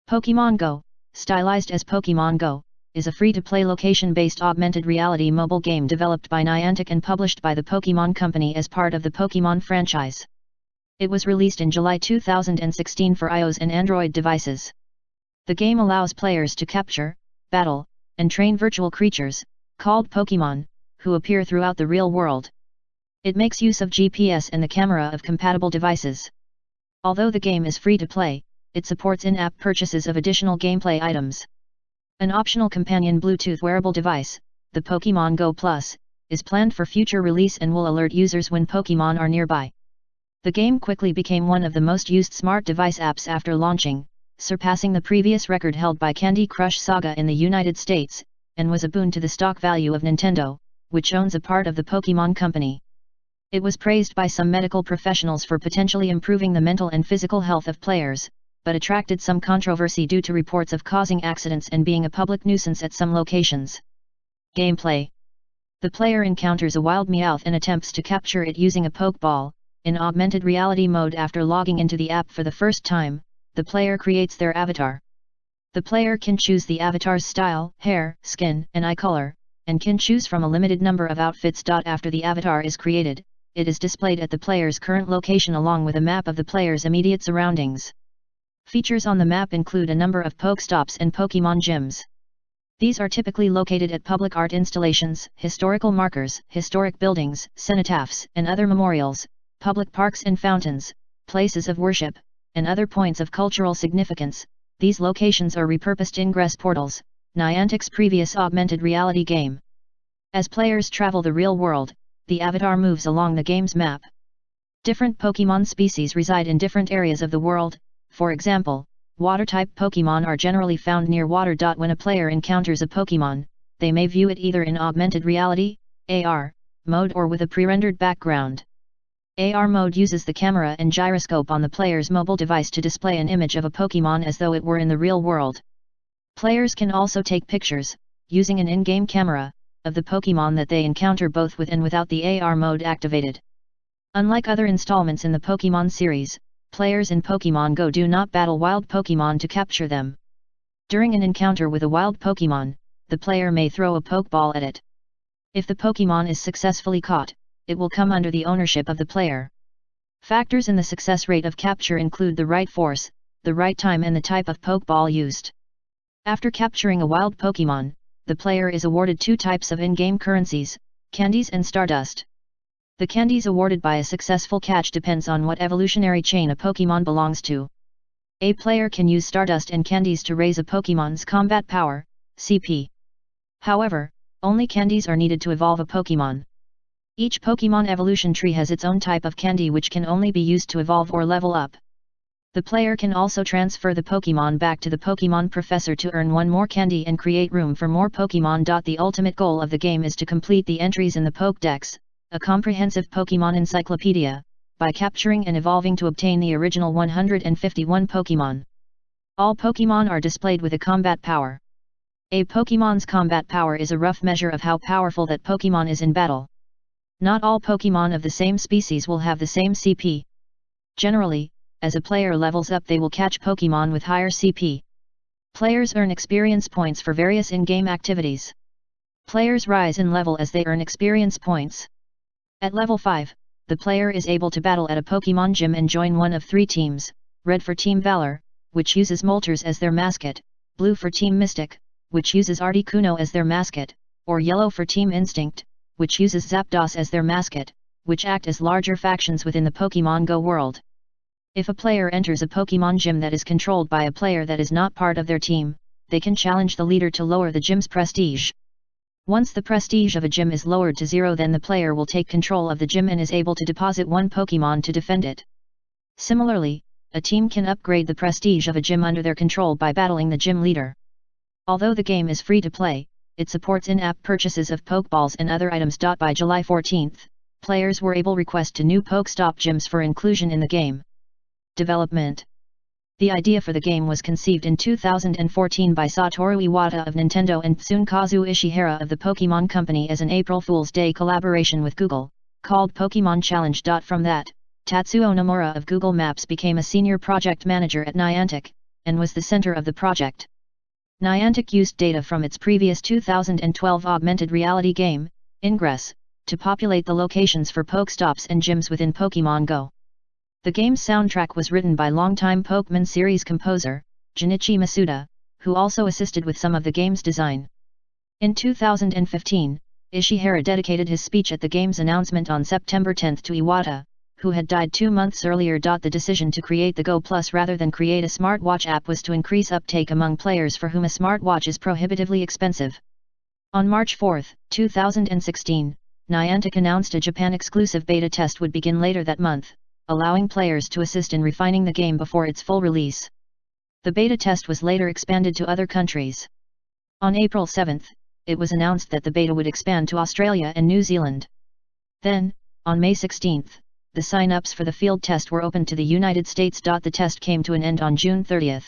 Pokémon Go, stylized as Pokémon Go, is a free-to-play location-based augmented reality mobile game developed by Niantic and published by the Pokémon Company as part of the Pokémon franchise. It was released in July 2016 for iOS and Android devices. The game allows players to capture, battle, and train virtual creatures, called Pokémon, who appear throughout the real world. It makes use of GPS and the camera of compatible devices. Although the game is free to play, it supports in-app purchases of additional gameplay items. An optional companion Bluetooth wearable device, the Pokémon Go Plus, is planned for future release and will alert users when Pokémon are nearby. The game quickly became one of the most used smart device apps after launching, surpassing the previous record held by Candy Crush Saga in the United States, and was a boon to the stock value of Nintendo, which owns a part of the Pokémon Company. It was praised by some medical professionals for potentially improving the mental and physical health of players, but attracted some controversy due to reports of causing accidents and being a public nuisance at some locations. Gameplay. The player encounters a wild Meowth and attempts to capture it using a Pokeball. In augmented reality mode, after logging into the app for the first time, the player creates their avatar. The player can choose the avatar's style, hair, skin, and eye color, and can choose from a limited number of outfits. After the avatar is created, it is displayed at the player's current location along with a map of the player's immediate surroundings. Features on the map include a number of Pokestops and Pokemon gyms. These are typically located at public art installations, historical markers, historic buildings, cenotaphs, and other memorials, public parks and fountains, places of worship, and other points of cultural significance. These locations are repurposed ingress portals, Niantic's previous augmented reality game. As players travel the real world, the avatar moves along the game's map. Different Pokemon species reside in different areas of the world. For example, water-type Pokemon are generally found near water. When a player encounters a Pokemon, they may view it either in augmented reality, AR, mode or with a pre-rendered background. AR mode uses the camera and gyroscope on the player's mobile device to display an image of a Pokemon as though it were in the real world. Players can also take pictures, using an in-game camera, of the Pokemon that they encounter both with and without the AR mode activated. Unlike other installments in the Pokemon series, players in Pokemon Go do not battle wild Pokemon to capture them. During an encounter with a wild Pokemon, the player may throw a Pokeball at it. If the Pokemon is successfully caught, it will come under the ownership of the player. Factors in the success rate of capture include the right force, the right time, and the type of Pokeball used. After capturing a wild Pokemon, the player is awarded two types of in-game currencies, candies and Stardust. The candies awarded by a successful catch depends on what evolutionary chain a Pokemon belongs to. A player can use Stardust and candies to raise a Pokemon's combat power, CP. However, only candies are needed to evolve a Pokemon. Each Pokemon evolution tree has its own type of candy which can only be used to evolve or level up. The player can also transfer the Pokemon back to the Pokemon Professor to earn one more candy and create room for more Pokemon. The ultimate goal of the game is to complete the entries in the Pokédex, a comprehensive Pokemon encyclopedia, by capturing and evolving to obtain the original 151 Pokemon. All Pokemon are displayed with a combat power. A Pokemon's combat power is a rough measure of how powerful that Pokemon is in battle. Not all Pokemon of the same species will have the same CP. Generally, as a player levels up, they will catch Pokemon with higher CP. Players earn experience points for various in-game activities. Players rise in level as they earn experience points. At level 5, the player is able to battle at a Pokemon gym and join one of three teams: red for Team Valor, which uses Moltres as their mascot, blue for Team Mystic, which uses Articuno as their mascot, or yellow for Team Instinct, which uses Zapdos as their mascot, which act as larger factions within the Pokemon Go world. If a player enters a Pokemon gym that is controlled by a player that is not part of their team, they can challenge the leader to lower the gym's prestige. Once the prestige of a gym is lowered to 0, then the player will take control of the gym and is able to deposit one Pokemon to defend it. Similarly, a team can upgrade the prestige of a gym under their control by battling the gym leader. Although the game is free to play, it supports in-app purchases of Pokeballs and other items. By July 14, players were able to request to new Pokestop gyms for inclusion in the game. Development. The idea for the game was conceived in 2014 by Satoru Iwata of Nintendo and Tsunekazu Ishihara of the Pokemon Company as an April Fool's Day collaboration with Google, called Pokemon Challenge. From that, Tatsuo Nomura of Google Maps became a senior project manager at Niantic, and was the center of the project. Niantic used data from its previous 2012 augmented reality game, Ingress, to populate the locations for Pokestops and gyms within Pokémon Go. The game's soundtrack was written by longtime Pokémon series composer, Junichi Masuda, who also assisted with some of the game's design. In 2015, Ishihara dedicated his speech at the game's announcement on September 10 to Iwata, who had died 2 months earlier. The decision to create the Go Plus rather than create a smartwatch app was to increase uptake among players for whom a smartwatch is prohibitively expensive. On March 4, 2016, Niantic announced a Japan-exclusive beta test would begin later that month, allowing players to assist in refining the game before its full release. The beta test was later expanded to other countries. On April 7, it was announced that the beta would expand to Australia and New Zealand. Then, on May 16, the sign-ups for the field test were opened to the United States. The test came to an end on June 30.